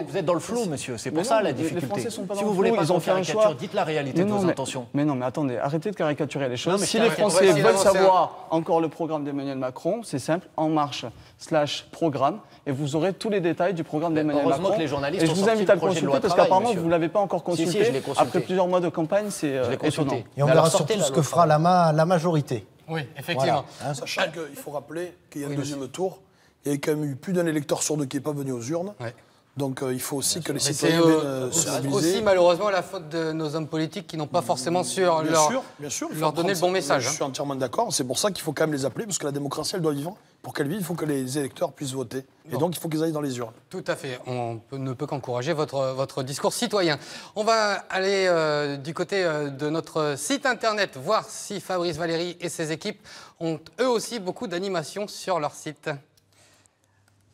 Speaker 11: Vous êtes dans le flou, monsieur. C'est pour ça la difficulté.
Speaker 6: Si vous voulez pas faire un choix,
Speaker 11: dites la réalité de vos intentions.
Speaker 6: Mais non, mais attendez, arrêtez de caricaturer les choses. Si les Français veulent savoir encore le programme d'Emmanuel Macron, c'est simple, En Marche/programme, et vous aurez tous les détails du programme d'Emmanuel Macron.
Speaker 11: Que les journalistes
Speaker 6: et je vous invite à le consulter parce qu'apparemment vous ne l'avez pas encore consulté. Après plusieurs mois de campagne, c'est étonnant.
Speaker 2: Et on verra surtout ce que fera la majorité.
Speaker 1: Oui, effectivement.
Speaker 4: Voilà. Sachant qu'il faut rappeler qu'il y a un deuxième tour, il y a quand même eu plus d'un électeur sur deux qui n'est pas venu aux urnes. Donc il faut aussi que les citoyens se mobilisent.
Speaker 1: C'est aussi malheureusement la faute de nos hommes politiques qui n'ont pas forcément su leur donner le bon message.
Speaker 4: Je suis entièrement d'accord. C'est pour ça qu'il faut quand même les appeler, parce que la démocratie, elle doit vivre. Pour qu'elle vive, il faut que les électeurs puissent voter. Et donc il faut qu'ils aillent dans les urnes.
Speaker 1: Tout à fait. On ne peut qu'encourager votre discours citoyen. On va aller du côté de notre site internet, voir si Fabrice Valéry et ses équipes ont eux aussi beaucoup d'animations sur leur site.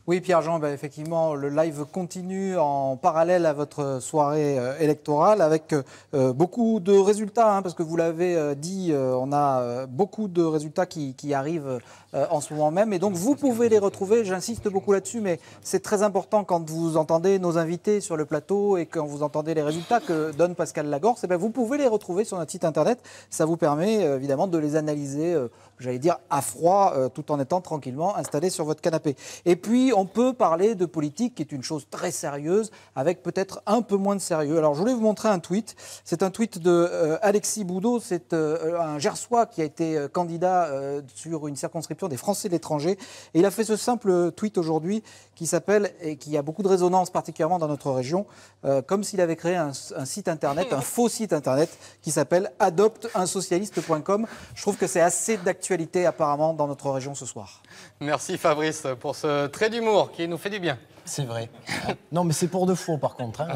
Speaker 16: Oui, Pierre-Jean, effectivement, le live continue en parallèle à votre soirée électorale avec beaucoup de résultats, parce que vous l'avez dit, on a beaucoup de résultats qui arrivent en ce moment même. Et donc, vous pouvez les retrouver, j'insiste beaucoup là-dessus, mais c'est très important quand vous entendez nos invités sur le plateau et quand vous entendez les résultats que donne Pascal Lagorce, vous pouvez les retrouver sur notre site internet. Ça vous permet évidemment de les analyser, j'allais dire, à froid, tout en étant tranquillement installé sur votre canapé. Et puis, on peut parler de politique, qui est une chose très sérieuse, avec peut-être un peu moins de sérieux. Alors, je voulais vous montrer un tweet. C'est un tweet de Alexis Boudot. C'est un Gersois qui a été candidat sur une circonscription des Français de l'étranger. Et il a fait ce simple tweet aujourd'hui qui s'appelle, et qui a beaucoup de résonance, particulièrement dans notre région, comme s'il avait créé un site internet, un faux site internet, qui s'appelle adopteunsocialiste.com. Je trouve que c'est assez d'actualité, apparemment, dans notre région ce soir.
Speaker 1: Merci Fabrice pour ce trait d'humour qui nous fait du bien.
Speaker 2: C'est vrai. Non, mais c'est pour de faux, par contre. Hein.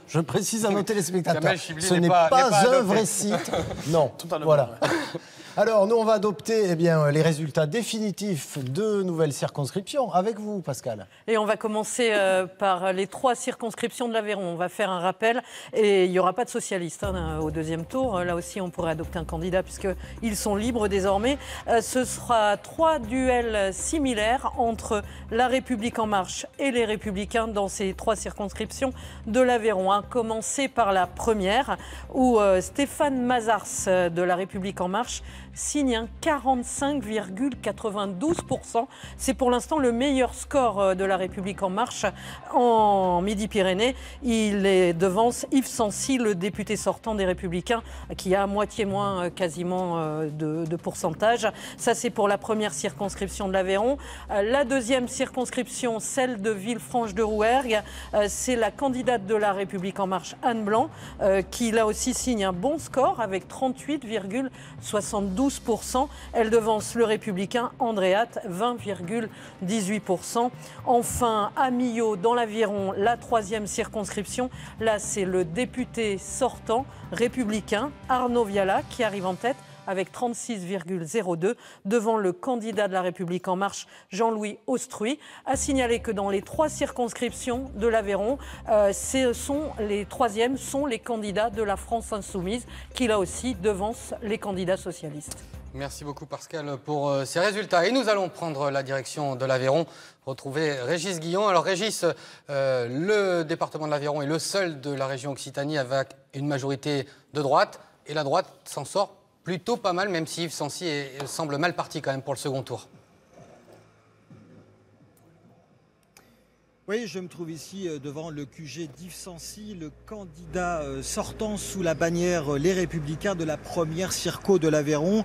Speaker 2: Je précise à nos téléspectateurs, ce n'est
Speaker 1: pas
Speaker 2: un vrai site. Non, voilà. Alors, nous, on va adopter les résultats définitifs de nouvelles circonscriptions avec vous, Pascal.
Speaker 3: Et on va commencer par les 3 circonscriptions de l'Aveyron. On va faire un rappel et il n'y aura pas de socialistes au deuxième tour. Là aussi, on pourrait adopter un candidat puisqu'ils sont libres désormais. Ce sera 3 duels similaires entre La République En Marche et les Républicains dans ces 3 circonscriptions de l'Aveyron. À commencer par la première où Stéphane Mazars de La République En Marche signe un 45,92%. C'est pour l'instant le meilleur score de La République En Marche en Midi-Pyrénées. Il devance Yves Sancy, le député sortant des Républicains, qui a à moitié moins quasiment de pourcentage. Ça, c'est pour la première circonscription de l'Aveyron. La deuxième circonscription, celle de Villefranche-de-Rouergue, c'est la candidate de La République En Marche, Anne Blanc, qui là aussi signe un bon score avec 38,72%. Elle devance le Républicain Andréat, 20,18%. Enfin, à Millau, dans l'Aviron, la 3e circonscription. Là, c'est le député sortant républicain Arnaud Viala qui arrive en tête avec 36,02 devant le candidat de La République En Marche, Jean-Louis Austruy. À signaler que dans les 3 circonscriptions de l'Aveyron, les 3e sont les candidats de la France Insoumise, qui là aussi devancent les candidats socialistes.
Speaker 1: Merci beaucoup Pascal pour ces résultats. Et nous allons prendre la direction de l'Aveyron, retrouver Régis Guillon. Alors Régis, le département de l'Aveyron est le seul de la région Occitanie avec une majorité de droite. Et la droite s'en sort plutôt pas mal, même si Yves Sancy semble mal parti quand même pour le second tour.
Speaker 17: Oui, je me trouve ici devant le QG d'Yves Sancy, le candidat sortant sous la bannière Les Républicains de la première circo de l'Aveyron.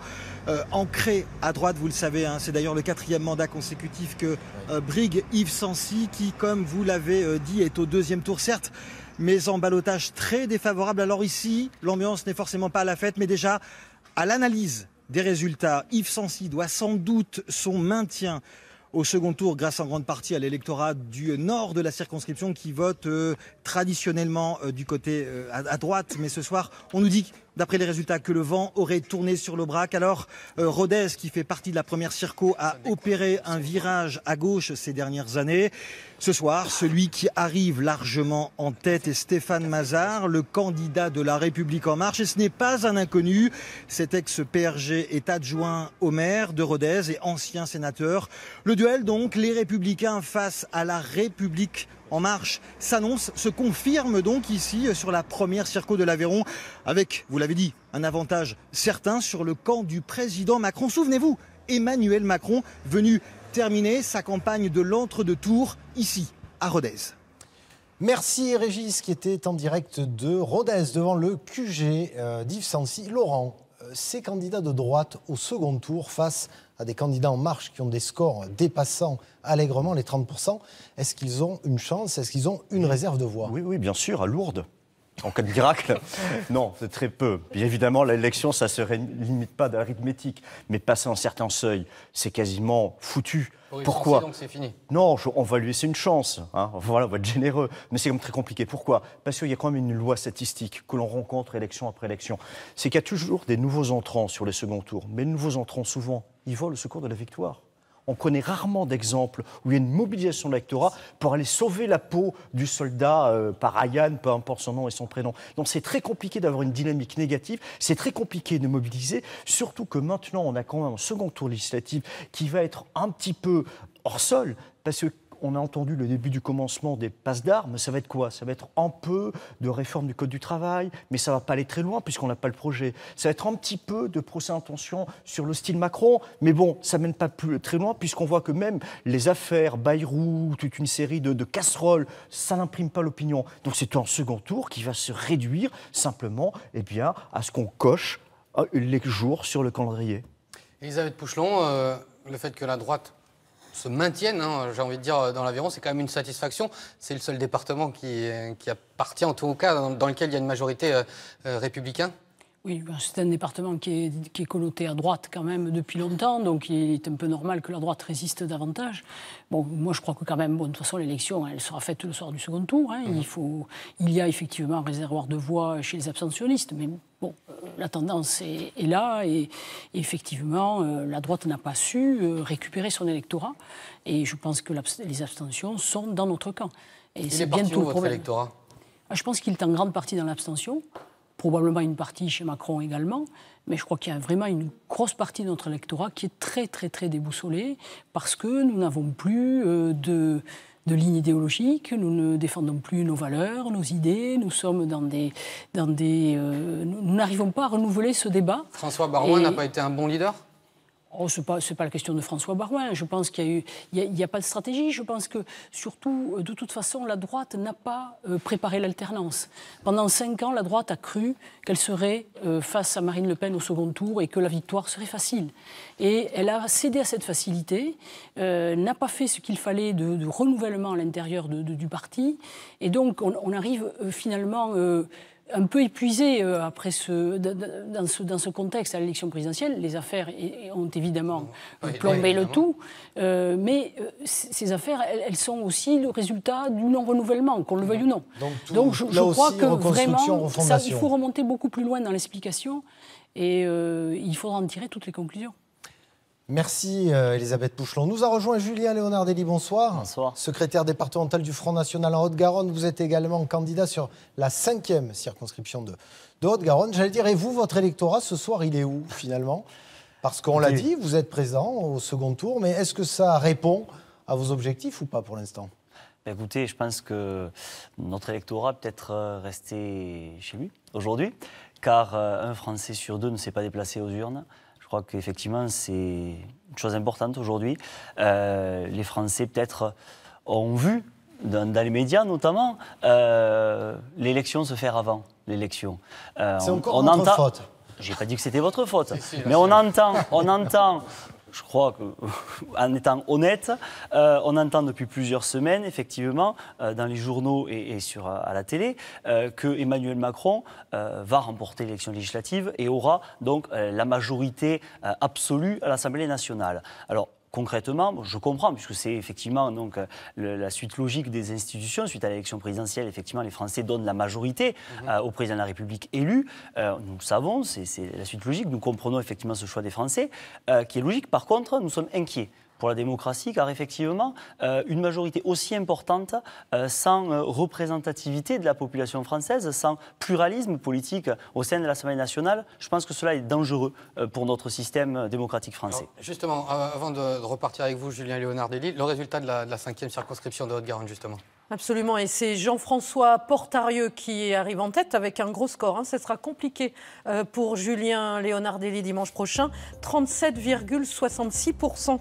Speaker 17: Ancré à droite, vous le savez, hein, c'est d'ailleurs le 4e mandat consécutif que brigue Yves Sancy, qui, comme vous l'avez dit, est au 2e tour, certes, mais en ballottage très défavorable. Alors ici, l'ambiance n'est forcément pas à la fête, mais déjà, à l'analyse des résultats, Yves Sancy doit sans doute son maintien au second tour grâce en grande partie à l'électorat du nord de la circonscription qui vote traditionnellement du côté à droite. Mais ce soir, on nous dit, d'après les résultats, que le vent aurait tourné sur l'Aubrac. Alors, Rodez, qui fait partie de la première circo, a opéré un virage à gauche ces dernières années. Ce soir, celui qui arrive largement en tête est Stéphane Mazars, le candidat de La République En Marche. Et ce n'est pas un inconnu. Cet ex-PRG est adjoint au maire de Rodez et ancien sénateur. Le duel, donc, les Républicains face à La République En Marche s'annonce, se confirme donc ici sur la première circo de l'Aveyron avec, vous l'avez dit, un avantage certain sur le camp du président Macron. Souvenez-vous, Emmanuel Macron venu terminer sa campagne de l'entre-deux-tours ici, à Rodez.
Speaker 2: Merci Régis qui était en direct de Rodez devant le QG d'Yves Sancy. Laurent, ces candidats de droite au second tour face à des candidats En Marche qui ont des scores dépassant allègrement les 30%, est-ce qu'ils ont une chance? Est-ce qu'ils ont une réserve de voix?
Speaker 10: Oui, bien sûr, à Lourdes. En cas de miracle, non, c'est très peu. Bien évidemment, l'élection, ça ne se limite pas d'arithmétique. Mais passer un certain seuil, c'est quasiment foutu. Pourquoi?
Speaker 1: Donc c'est fini.
Speaker 10: Non, on va lui laisser une chance. Hein. Voilà, on va être généreux. Mais c'est quand même très compliqué. Pourquoi? Parce qu'il y a quand même une loi statistique que l'on rencontre élection après élection. C'est qu'il y a toujours des nouveaux entrants sur les seconds tours. Mais les nouveaux entrants, souvent, ils volent le secours de la victoire. On connaît rarement d'exemples où il y a une mobilisation de l'électorat pour aller sauver la peau du soldat par Ayane, peu importe son nom et son prénom. Donc c'est très compliqué d'avoir une dynamique négative, c'est très compliqué de mobiliser, surtout que maintenant on a quand même un second tour législatif qui va être un petit peu hors sol, parce que on a entendu le début du commencement des passes d'armes. Ça va être quoi? Ça va être un peu de réforme du Code du travail, mais ça ne va pas aller très loin puisqu'on n'a pas le projet. Ça va être un petit peu de procès-intention sur le style Macron, mais bon, ça ne mène pas plus très loin puisqu'on voit que même les affaires Bayrou, toute une série de casseroles, ça n'imprime pas l'opinion. Donc c'est un second tour qui va se réduire simplement à ce qu'on coche les jours sur le calendrier.
Speaker 1: Elisabeth Pouchelon, le fait que la droite se maintienne, j'ai envie de dire, dans l'Aveyron, c'est quand même une satisfaction. C'est le seul département qui appartient, en tout cas, dans lequel il y a une majorité républicaine.
Speaker 5: Oui, c'est un département qui est connoté à droite quand même depuis longtemps, donc il est un peu normal que la droite résiste davantage. Bon, moi je crois que quand même, de toute façon l'élection, elle sera faite le soir du second tour. Il y a effectivement un réservoir de voix chez les abstentionnistes, mais bon, la tendance est là et effectivement la droite n'a pas su récupérer son électorat et je pense que les abstentions sont dans notre camp. Et
Speaker 1: c'est bientôt votre électorat.
Speaker 5: Je pense qu'il est en grande partie dans l'abstention. Probablement une partie chez Macron également, mais je crois qu'il y a vraiment une grosse partie de notre électorat qui est très, très, très déboussolée parce que nous n'avons plus de ligne idéologique, nous ne défendons plus nos valeurs, nos idées, nous sommes nous n'arrivons pas à renouveler ce débat.
Speaker 1: François Baroin n'a pas été un bon leader ?
Speaker 5: Oh, ce n'est pas la question de François Baroin. Je pense qu'il n'y a pas de stratégie. Je pense que, surtout, de toute façon, la droite n'a pas préparé l'alternance. Pendant 5 ans, la droite a cru qu'elle serait face à Marine Le Pen au second tour et que la victoire serait facile. Et elle a cédé à cette facilité, n'a pas fait ce qu'il fallait de renouvellement à l'intérieur du parti. Et donc, on arrive finalement... un peu épuisé après dans ce contexte à l'élection présidentielle. Les affaires ont évidemment plombé le tout, mais ces affaires, elles sont aussi le résultat du non-renouvellement, qu'on le veuille ou non. Donc je crois que vraiment, il faut remonter beaucoup plus loin dans l'explication et il faudra en tirer toutes les conclusions.
Speaker 2: Merci Elisabeth Pouchelon. Nous a rejoint Julien Leonardelli, bonsoir.
Speaker 18: Bonsoir.
Speaker 2: Secrétaire départemental du Front National en Haute-Garonne. Vous êtes également candidat sur la 5e circonscription de Haute-Garonne. J'allais dire, et vous, votre électorat, ce soir, il est où finalement? Parce qu'on l'a dit, vous êtes présent au second tour, mais est-ce que ça répond à vos objectifs ou pas pour l'instant?
Speaker 18: Écoutez, je pense que notre électorat peut être resté chez lui aujourd'hui, car un Français sur 2 ne s'est pas déplacé aux urnes. Je crois qu'effectivement, c'est une chose importante aujourd'hui. Les Français, peut-être, ont vu, dans les médias notamment, l'élection se faire avant l'élection.
Speaker 2: C'est encore notre faute.
Speaker 18: Je n'ai pas dit que c'était votre faute. Mais on entend, je crois qu'en étant honnête, on entend depuis plusieurs semaines, effectivement, dans les journaux et à la télé, que Emmanuel Macron va remporter l'élection législative et aura donc la majorité absolue à l'Assemblée nationale. Alors, concrètement, je comprends, puisque c'est effectivement donc, la suite logique des institutions. Suite à l'élection présidentielle, effectivement, les Français donnent la majorité au président de la République élu. Nous le savons, c'est la suite logique. Nous comprenons effectivement ce choix des Français, qui est logique. Par contre, nous sommes inquiets pour la démocratie, car effectivement, une majorité aussi importante, sans représentativité de la population française, sans pluralisme politique au sein de l'Assemblée nationale, je pense que cela est dangereux pour notre système démocratique français.
Speaker 1: Alors, justement, avant de repartir avec vous, Julien Leonardelli, le résultat de la 5e circonscription de Haute-Garonne, justement.
Speaker 3: Absolument, et c'est Jean-François Portarieux qui arrive en tête avec un gros score. Ce sera compliqué pour Julien Leonardelli dimanche prochain. 37,66%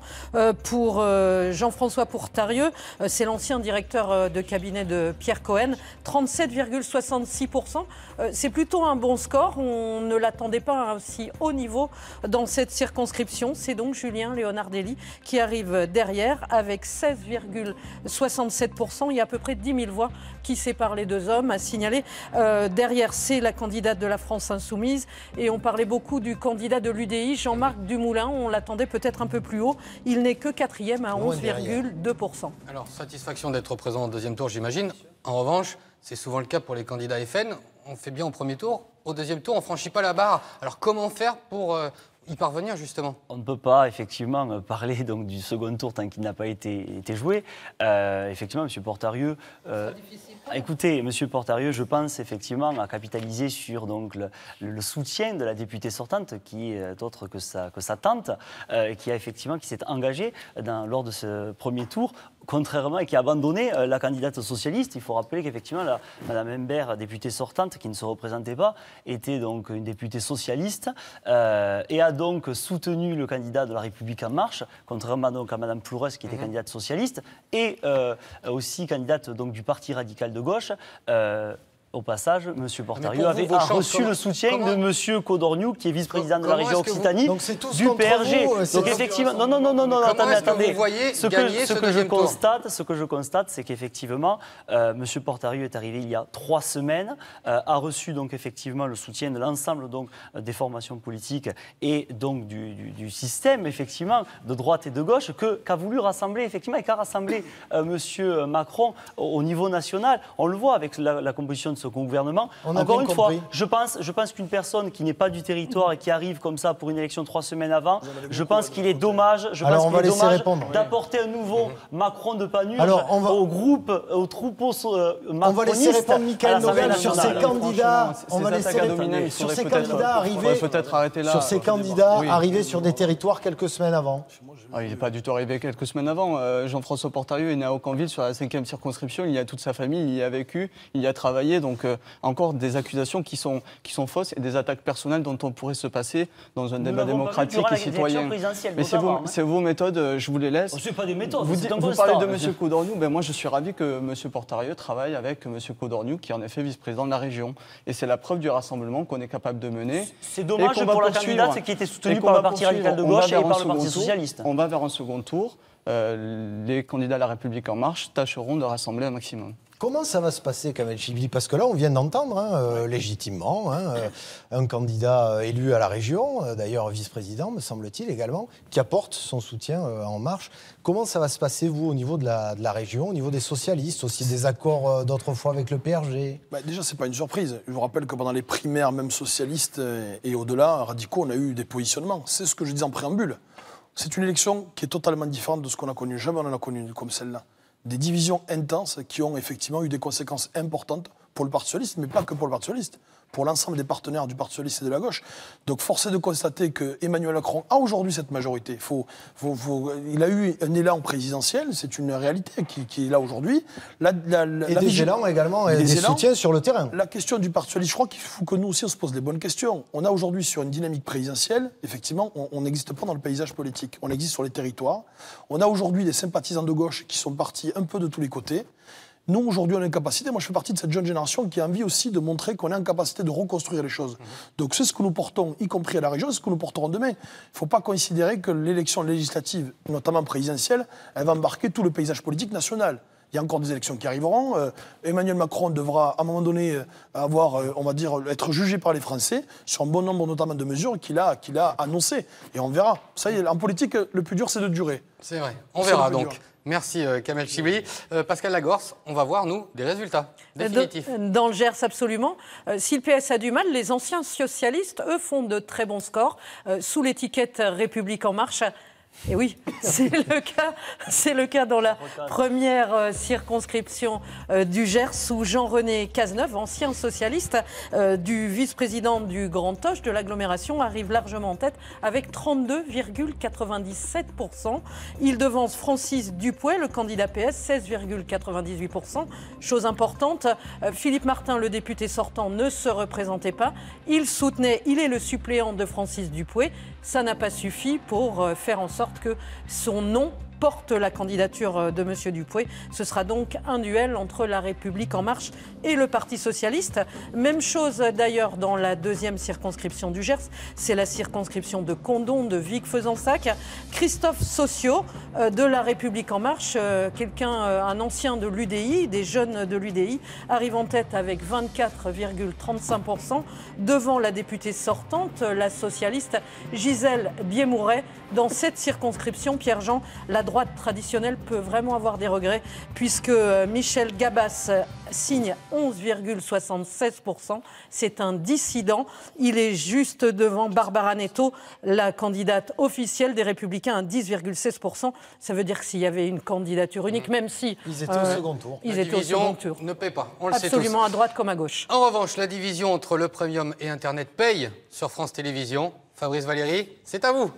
Speaker 3: pour Jean-François Portarieux. C'est l'ancien directeur de cabinet de Pierre Cohen. 37,66%. C'est plutôt un bon score. On ne l'attendait pas à un aussi haut niveau dans cette circonscription. C'est donc Julien Leonardelli qui arrive derrière avec 16,67%. Il y a à peu près 10 000 voix qui séparent les deux hommes, à signaler. Derrière, c'est la candidate de la France Insoumise. Et on parlait beaucoup du candidat de l'UDI, Jean-Marc Dumoulin. On l'attendait peut-être un peu plus haut. Il n'est que 4e à 11,2%.
Speaker 1: Alors, satisfaction d'être présent au 2e tour, j'imagine. En revanche, c'est souvent le cas pour les candidats FN. On fait bien au 1er tour. Au 2e tour, on ne franchit pas la barre. Alors, comment faire pour y parvenir justement?
Speaker 18: On ne peut pas effectivement parler donc, du second tour tant qu'il n'a pas été joué. Effectivement, M. Portarieu... Écoutez, M. Portarieu, je pense effectivement à capitaliser sur donc, le soutien de la députée sortante, qui est autre que sa tante, qui s'est engagée lors de ce premier tour, contrairement et qui a abandonné la candidate socialiste. Il faut rappeler qu'effectivement, Mme Imbert, députée sortante, qui ne se représentait pas, était donc une députée socialiste et a donc soutenu le candidat de La République En Marche, contrairement donc à Mme Flourès, qui était candidate socialiste, et aussi candidate donc, du Parti radical de gauche. Au passage, M. Portarieu a reçu le soutien de M. Codorniou, qui est vice-président de la région Occitanie, du PRG. Donc effectivement, non, attendez. Ce que je constate, c'est qu'effectivement, M. Portarieu est arrivé il y a 3 semaines, a reçu donc effectivement le soutien de l'ensemble donc des formations politiques et donc du système effectivement de droite et de gauche qu'a voulu rassembler effectivement et qu'a rassemblé M. Macron au niveau national. On le voit avec la composition de ce gouvernement. Encore une fois, je pense qu'une personne qui n'est pas du territoire et qui arrive comme ça pour une élection 3 semaines avant, je pense qu'il est dommage, d'apporter un nouveau Macron de Panurge au troupeau macroniste.
Speaker 2: On va laisser répondre Mickaël Noël sur ces candidats. On va laisser répondre sur ces candidats arrivés sur des territoires quelques semaines avant.
Speaker 6: Il n'est pas du tout arrivé quelques semaines avant. Jean-François Portarieu est né à Aucanville sur la 5e circonscription. Il y a toute sa famille, il y a vécu, il y a travaillé. Donc encore des accusations qui sont fausses et des attaques personnelles dont on pourrait se passer dans un débat démocratique et citoyen. Mais c'est vos méthodes, je vous les laisse.
Speaker 18: Ce n'est pas des méthodes,
Speaker 6: vous parlez de M. Codorniou, moi je suis ravi que M. Portarieu travaille avec M. Codorniou, qui est en effet vice-président de la région. Et c'est la preuve du rassemblement qu'on est capable de mener.
Speaker 18: C'est dommage pour la candidate qui était soutenue par le Parti radical de gauche et par le Parti socialiste.
Speaker 6: On va vers un second tour. Les candidats à La République En Marche tâcheront de rassembler un maximum.
Speaker 2: Comment ça va se passer, Kamel Chibli? Parce que là, on vient d'entendre, légitimement, un candidat élu à la région, d'ailleurs vice-président, me semble-t-il également, qui apporte son soutien En Marche. Comment ça va se passer, vous, au niveau de la région, au niveau des socialistes, aussi des accords d'autrefois avec le PRG?
Speaker 4: Déjà, ce n'est pas une surprise. Je vous rappelle que pendant les primaires, même socialistes et au-delà, radicaux, on a eu des positionnements. C'est ce que je disais en préambule. C'est une élection qui est totalement différente de ce qu'on a connu. Jamais on en a connu comme celle-là. Des divisions intenses qui ont effectivement eu des conséquences importantes pour le Parti socialiste, mais pas que pour le Parti socialiste, pour l'ensemble des partenaires du Parti socialiste et de la gauche. Donc force est de constater que Emmanuel Macron a aujourd'hui cette majorité. Il a eu un élan présidentiel, c'est une réalité qui est là aujourd'hui.
Speaker 2: Et des élans également, et des soutiens sur le terrain.
Speaker 4: La question du Parti socialiste, je crois qu'il faut que nous aussi on se pose les bonnes questions. On a aujourd'hui sur une dynamique présidentielle, effectivement, on n'existe pas dans le paysage politique, on existe sur les territoires. On a aujourd'hui des sympathisants de gauche qui sont partis un peu de tous les côtés. Nous, aujourd'hui, on est en capacité, moi je fais partie de cette jeune génération qui a envie aussi de montrer qu'on est en capacité de reconstruire les choses. Donc c'est ce que nous portons, y compris à la région, c'est ce que nous porterons demain. Il ne faut pas considérer que l'élection législative, notamment présidentielle, elle va embarquer tout le paysage politique national. Il y a encore des élections qui arriveront. Emmanuel Macron devra, à un moment donné, être jugé par les Français sur un bon nombre, notamment, de mesures qu'il a annoncées. Et on verra. Ça y est, en politique, le plus dur, c'est de durer.
Speaker 1: C'est vrai. On verra donc. Merci Kamel Chibli. Pascal Lagorce, on va voir, nous, des résultats définitifs.
Speaker 3: Dans le Gers, absolument. Si le PS a du mal, les anciens socialistes, eux, font de très bons scores sous l'étiquette République En Marche. Et oui, c'est le cas dans la première circonscription du Gers où Jean-René Cazeneuve, ancien socialiste du vice-président du Grand Toch de l'agglomération, arrive largement en tête avec 32,97%. Il devance Francis Dupouet, le candidat PS, 16,98%. Chose importante, Philippe Martin, le député sortant, ne se représentait pas. Il est le suppléant de Francis Dupouet. Ça n'a pas suffi pour faire en sorte que son nom porte la candidature de M. Dupouet. Ce sera donc un duel entre La République En Marche et le Parti socialiste. Même chose d'ailleurs dans la deuxième circonscription du Gers. C'est la circonscription de Condom, de Vic-Fezensac. Christophe Sociot de La République En Marche, un ancien de l'UDI, des jeunes de l'UDI, arrive en tête avec 24,35% devant la députée sortante, la socialiste Gisèle Biémouret. Dans cette circonscription, Pierre-Jean, la droite traditionnelle peut vraiment avoir des regrets puisque Michel Gabas signe 11,76%. C'est un dissident. Il est juste devant Barbara Netto, la candidate officielle des Républicains, à 10,16%. Ça veut dire que s'il y avait une candidature unique, même si...
Speaker 2: Ils étaient au second tour.
Speaker 3: Ils étaient au second tour.
Speaker 1: Ne paie pas, on le sait tous.
Speaker 3: Absolument à droite comme à gauche.
Speaker 1: En revanche, la division entre le premium et Internet paye sur France Télévisions. Fabrice Valéry, c'est à vous.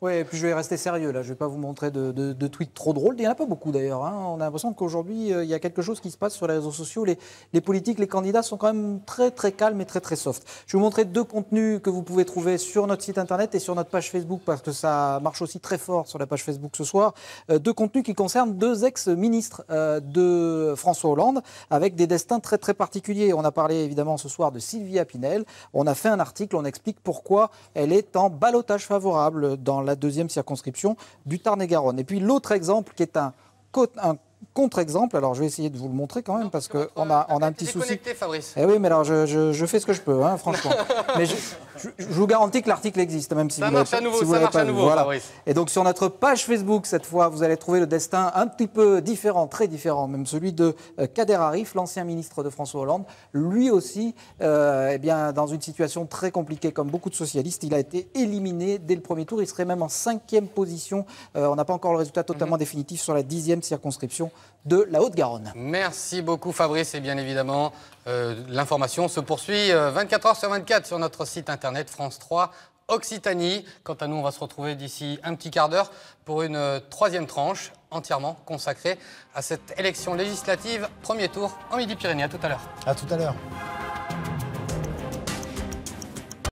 Speaker 16: Oui, et puis je vais rester sérieux là, je ne vais pas vous montrer de tweets trop drôles, il n'y en a pas beaucoup d'ailleurs. Hein. On a l'impression qu'aujourd'hui, il y a quelque chose qui se passe sur les réseaux sociaux. Les politiques, les candidats sont quand même très très calmes et très très soft. Je vais vous montrer 2 contenus que vous pouvez trouver sur notre site internet et sur notre page Facebook, parce que ça marche aussi très fort sur la page Facebook ce soir. 2 contenus qui concernent 2 ex-ministres de François Hollande, avec des destins très très particuliers. On a parlé évidemment ce soir de Sylvia Pinel. On a fait un article, on explique pourquoi elle est en ballottage favorable dans la 2e circonscription du Tarn-et-Garonne. Et puis l'autre exemple qui est un contre-exemple, alors je vais essayer de vous le montrer quand même parce qu'on a un petit souci.
Speaker 1: Fabrice.
Speaker 16: Eh oui, mais alors je fais ce que je peux, hein, franchement. Mais je vous garantis que l'article existe, même si vous l'avez pas vu. Voilà. Et donc sur notre page Facebook, cette fois, vous allez trouver le destin un petit peu différent, très différent, même celui de Kader Arif, l'ancien ministre de François Hollande. Lui aussi, eh bien, dans une situation très compliquée, comme beaucoup de socialistes, il a été éliminé dès le premier tour. Il serait même en 5e position. On n'a pas encore le résultat totalement définitif sur la 10e circonscription de la Haute-Garonne.
Speaker 1: Merci beaucoup Fabrice, et bien évidemment l'information se poursuit 24 heures sur 24 sur notre site internet France 3 Occitanie. Quant à nous, on va se retrouver d'ici un petit quart d'heure pour une 3e tranche entièrement consacrée à cette élection législative, premier tour en Midi-Pyrénées. À tout à l'heure.
Speaker 2: À tout à l'heure.